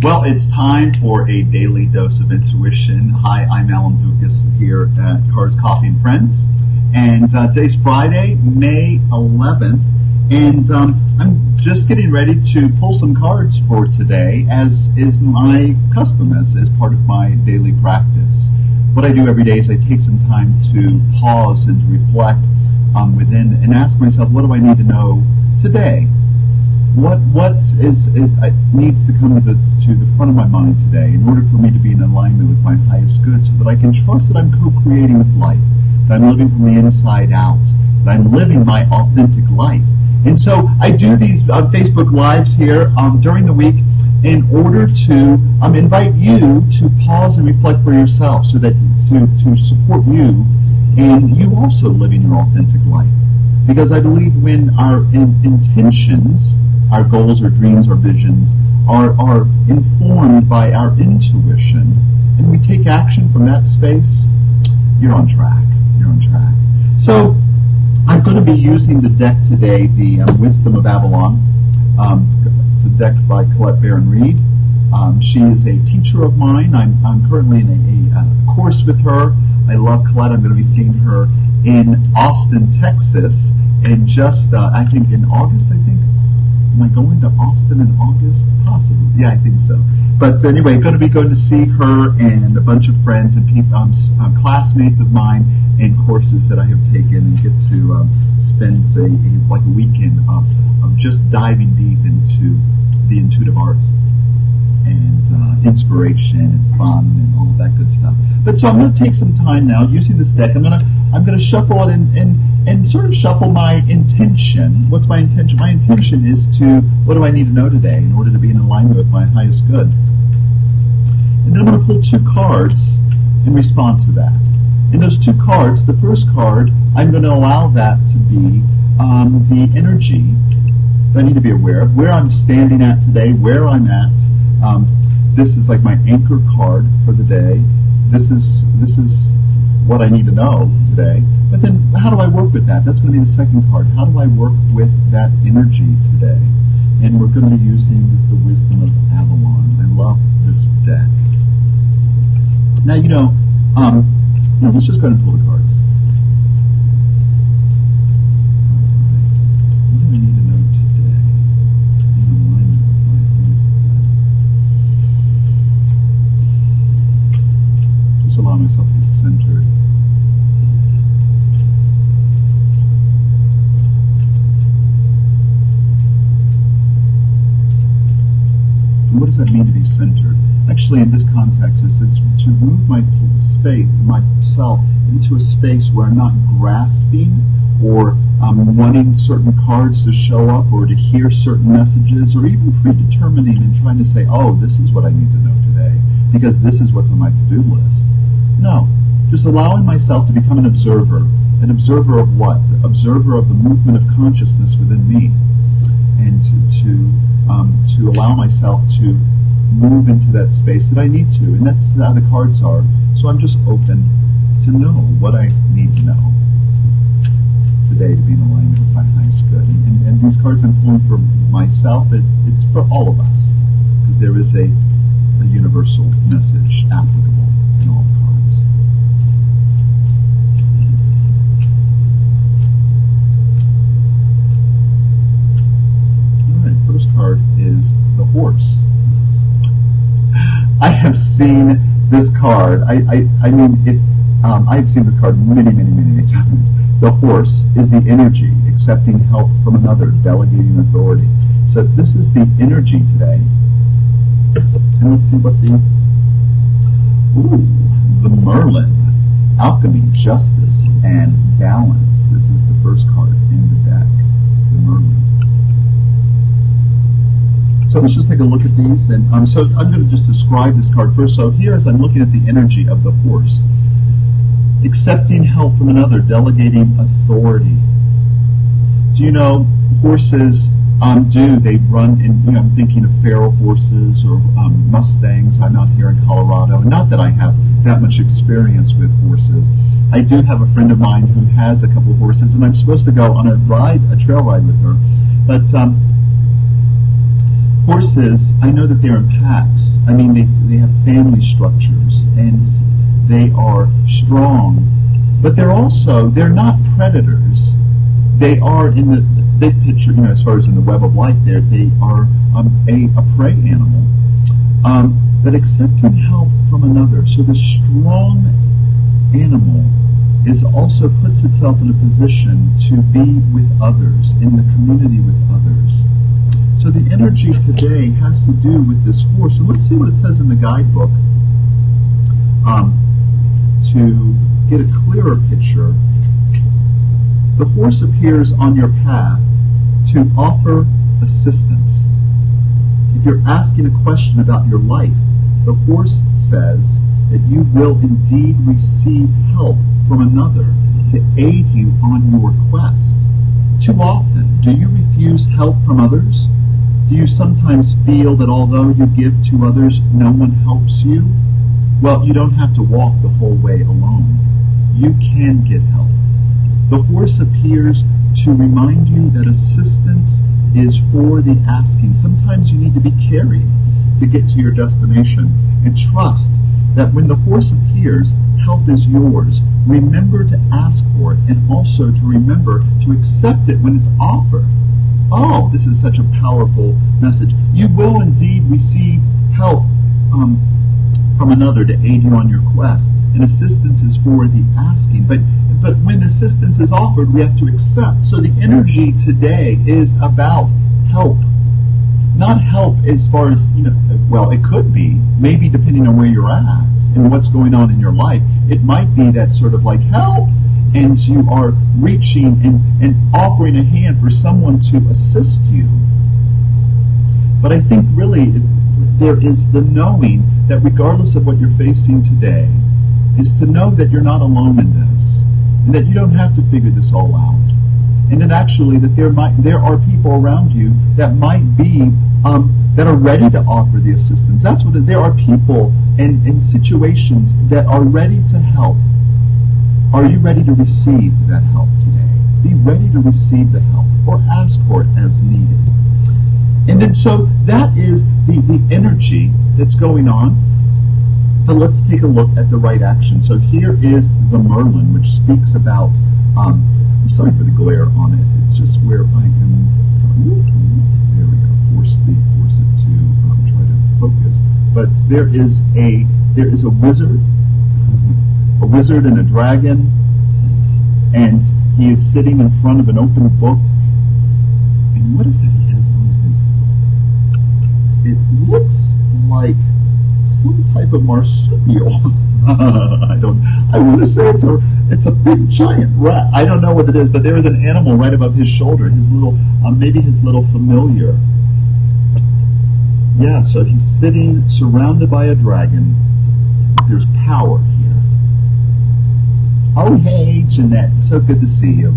Well, it's time for a daily dose of intuition. Hi, I'm Alan Lucas here at Cards, Coffee, and Friends. And today's Friday, May 11th. And I'm just getting ready to pull some cards for today, as is my custom, as part of my daily practice. What I do every day is I take some time to pause and to reflect within and ask myself, what do I need to know today? What needs to come to the front of my mind today in order for me to be in alignment with my highest good, so that I can trust that I'm co-creating with life, that I'm living from the inside out, that I'm living my authentic life. And so I do these Facebook Lives here during the week in order to invite you to pause and reflect for yourself, so that to support you and you also living your authentic life. Because I believe when our intentions, our goals, our dreams, our visions are informed by our intuition, and we take action from that space, you're on track. You're on track. So I'm going to be using the deck today, the Wisdom of Avalon. It's a deck by Colette Baron-Reed. She is a teacher of mine. I'm currently in a course with her. I love Colette. I'm going to be seeing her in Austin, Texas, and just, I think in August, Am I going to Austin in August? Possibly. Yeah, I think so. But anyway, going to see her and a bunch of friends and people, classmates of mine in courses that I have taken, and get to spend a weekend of just diving deep into the intuitive arts and inspiration and fun and all of that good stuff. But so I'm going to take some time now using this deck. I'm going to shuffle it and sort of shuffle my intention. What's my intention? My intention is to, what do I need to know today in order to be in alignment with my highest good? And then I'm going to pull two cards in response to that. In those two cards, the first card, I'm going to allow that to be the energy that I need to be aware of, where I'm standing at today, where I'm at. This is like my anchor card for the day. This is what I need to know today. But then how do I work with that? That's going to be the second card. How do I work with that energy today? And we're going to be using the Wisdom of Avalon. I love this deck. Now, let's just go ahead and pull the cards. What do I need to know today? In alignment with my highest good. Just allow myself to get centered. And what does that mean to be centered? Actually, in this context, it says to move myself into a space where I'm not grasping or wanting certain cards to show up or to hear certain messages, or even predetermining and trying to say, oh, this is what I need to know today because this is what's on my to-do list. No, just allowing myself to become an observer. An observer of what? The observer of the movement of consciousness within me, and to allow myself to move into that space that I need to, and that's how the cards are. So I'm just open to know what I need to know today to be in alignment with my highest good. And these cards I'm pulling for myself, it's for all of us, because there is a universal message applicable in all the cards. All right, first card is the horse. I have seen this card. I've seen this card many times. The horse is the energy, accepting help from another, delegating authority. So this is the energy today. And let's see what the MERLIN, alchemy, justice, and balance. This is the first card in the deck, the MERLIN. So let's just take a look at these. And so I'm going to just describe this card first. So here, as I'm looking at the energy of the horse, accepting help from another, delegating authority. Do you know horses they run in, I'm thinking of feral horses or Mustangs. I'm out here in Colorado. Not that I have that much experience with horses. I do have a friend of mine who has a couple of horses, and I'm supposed to go on a trail ride with her. But Horses, I know that they're in packs. I mean, they have family structures, and they are strong, but they're not predators. They are, in the big picture, as far as in the web of life, they are a prey animal, but accepting help from another. So the strong animal also puts itself in a position to be with others, in the community with others. So the energy today has to do with this horse. And let's see what it says in the guidebook to get a clearer picture. The horse appears on your path to offer assistance. If you're asking a question about your life, the horse says that you will indeed receive help from another to aid you on your quest. Too often, do you refuse help from others? Do you sometimes feel that although you give to others, no one helps you? Well, you don't have to walk the whole way alone. You can get help. The horse appears to remind you that assistance is for the asking. Sometimes you need to be carried to get to your destination. And trust that when the horse appears, help is yours. Remember to ask for it, and also to remember to accept it when it's offered. Oh, this is such a powerful message. You will indeed receive help from another to aid you on your quest. And assistance is for the asking. But when assistance is offered, we have to accept. So the energy today is about help. Not help as far as, well, it could be, maybe depending on where you're at and what's going on in your life. It might be that sort of like help, and you are reaching and offering a hand for someone to assist you. But I think really there is the knowing that regardless of what you're facing today, is to know that you're not alone in this, and that you don't have to figure this all out. And that actually that there are people around you that might be that are ready to offer the assistance. That's what there are people and situations that are ready to help. Are you ready to receive that help today? Be ready to receive the help, or ask for it as needed. And then so that is the energy that's going on. But let's take a look at the right action. So here is the Merlin, which speaks about I'm sorry for the glare on it. It's just where I am. There we go. Force it to try to focus. But there is a wizard and a dragon, and he is sitting in front of an open book. And what is that he has on his? It looks like some type of marsupial. I want to say it's a big giant rat. I don't know what it is, but there is an animal right above his shoulder. His little, maybe his little familiar. Yeah, so he's sitting surrounded by a dragon. There's power here. Oh, hey, Jeanette. It's so good to see you.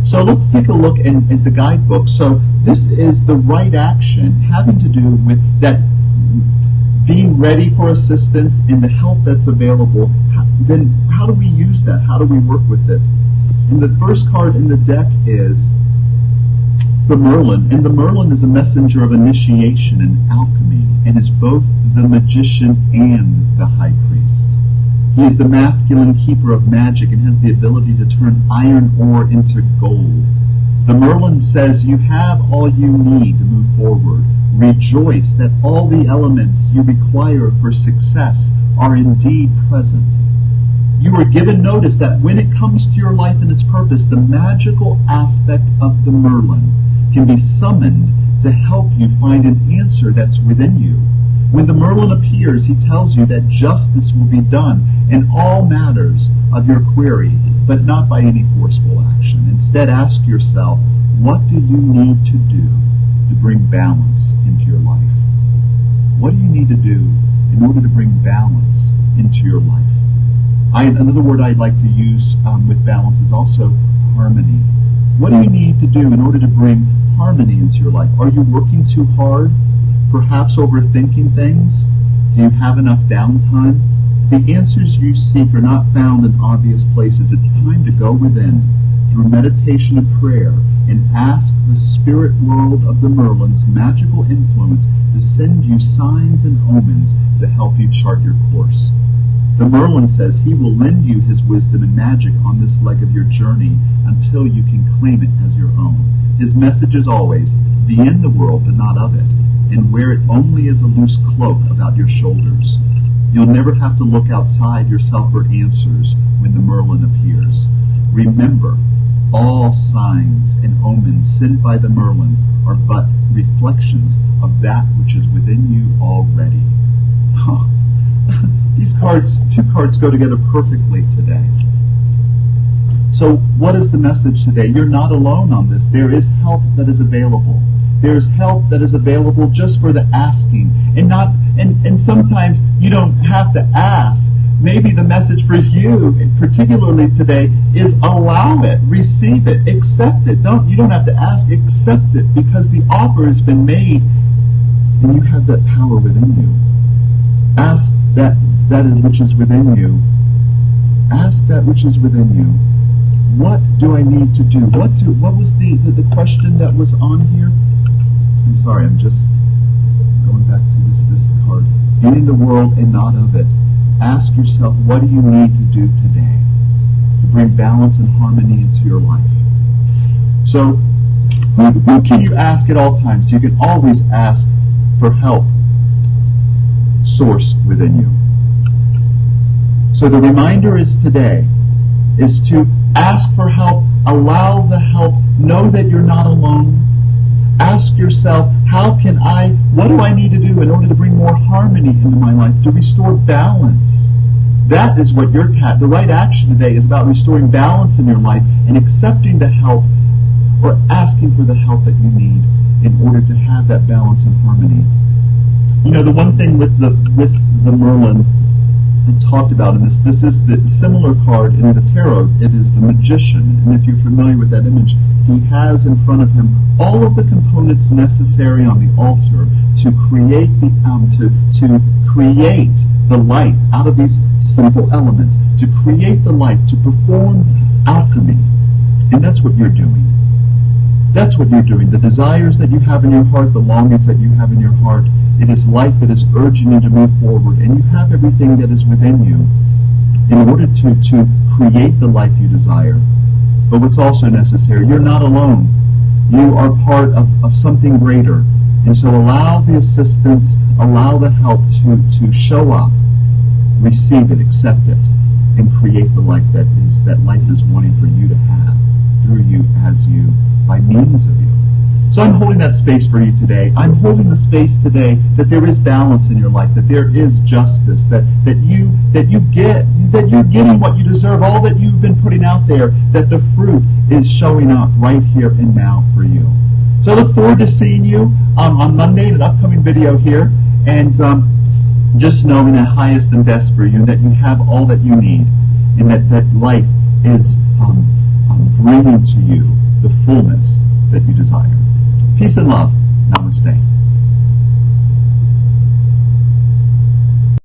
So let's take a look at the guidebook. So this is the right action having to do with that. Being ready for assistance and the help that's available. Then how do we use that? How do we work with it? And the first card in the deck is the Merlin. And the Merlin is a messenger of initiation and alchemy, and is both the magician and the high priest. He is the masculine keeper of magic and has the ability to turn iron ore into gold. The Merlin says you have all you need to move forward. Rejoice that all the elements you require for success are indeed present. You are given notice that when it comes to your life and its purpose, the magical aspect of the Merlin can be summoned to help you find an answer that's within you. When the Merlin appears, he tells you that justice will be done in all matters of your query, but not by any forceful action. Instead, ask yourself, what do you need to do to bring balance into your life? What do you need to do in order to bring balance into your life? Another word I'd like to use with balance is also harmony. What do you need to do in order to bring harmony into your life? Are you working too hard? Perhaps overthinking things? Do you have enough downtime? The answers you seek are not found in obvious places. It's time to go within, through meditation and prayer, and ask the spirit world of the Merlin's magical influence to send you signs and omens to help you chart your course. The Merlin says he will lend you his wisdom and magic on this leg of your journey until you can claim it as your own. His message is always, be in the world but not of it, and wear it only as a loose cloak about your shoulders. You'll never have to look outside yourself for answers when the Merlin appears. Remember, all signs and omens sent by the Merlin are but reflections of that which is within you already. These two cards go together perfectly today. So what is the message today? You're not alone on this. There is help that is available. There is help that is available just for the asking. And sometimes you don't have to ask. Maybe the message for you, particularly today, is allow it, receive it, accept it. You don't have to ask, accept it, because the offer has been made and you have that power within you. Ask that which is within you. Ask that which is within you. What do I need to do? What was the question that was on here? I'm sorry, I'm just going back to this card. Be in the world and not of it. Ask yourself, what do you need to do today to bring balance and harmony into your life? So, who can you ask at all times? You can always ask for help source within you. So the reminder is today is to ask for help, allow the help, know that you're not alone. Ask yourself, what do I need to do in order to bring more harmony into my life, to restore balance? That is what the right action today is about, restoring balance in your life and accepting the help or asking for the help that you need in order to have that balance and harmony. You know, the one thing with the Merlin I talked about in this is the similar card in the tarot. It is the Magician, and if you're familiar with that image, he has in front of him all of the components necessary on the altar to create the light out of these simple elements, to create the light, to perform alchemy, and that's what you're doing. That's what you're doing. The desires that you have in your heart, the longings that you have in your heart, it is life that is urging you to move forward, and you have everything that is within you in order to create the life you desire. But what's also necessary, you're not alone. You are part of something greater. And so allow the assistance, allow the help to show up, receive it, accept it, and create the life that life is wanting for you to have through you, as you, by means of you. So I'm holding that space for you today. I'm holding the space today that there is balance in your life, that there is justice, that you're getting what you deserve, all that you've been putting out there, that the fruit is showing up right here and now for you. So I look forward to seeing you on Monday in an upcoming video here, and just knowing the highest and best for you, that you have all that you need, and that life is bringing to you the fullness that you desire. Peace and love. Namaste.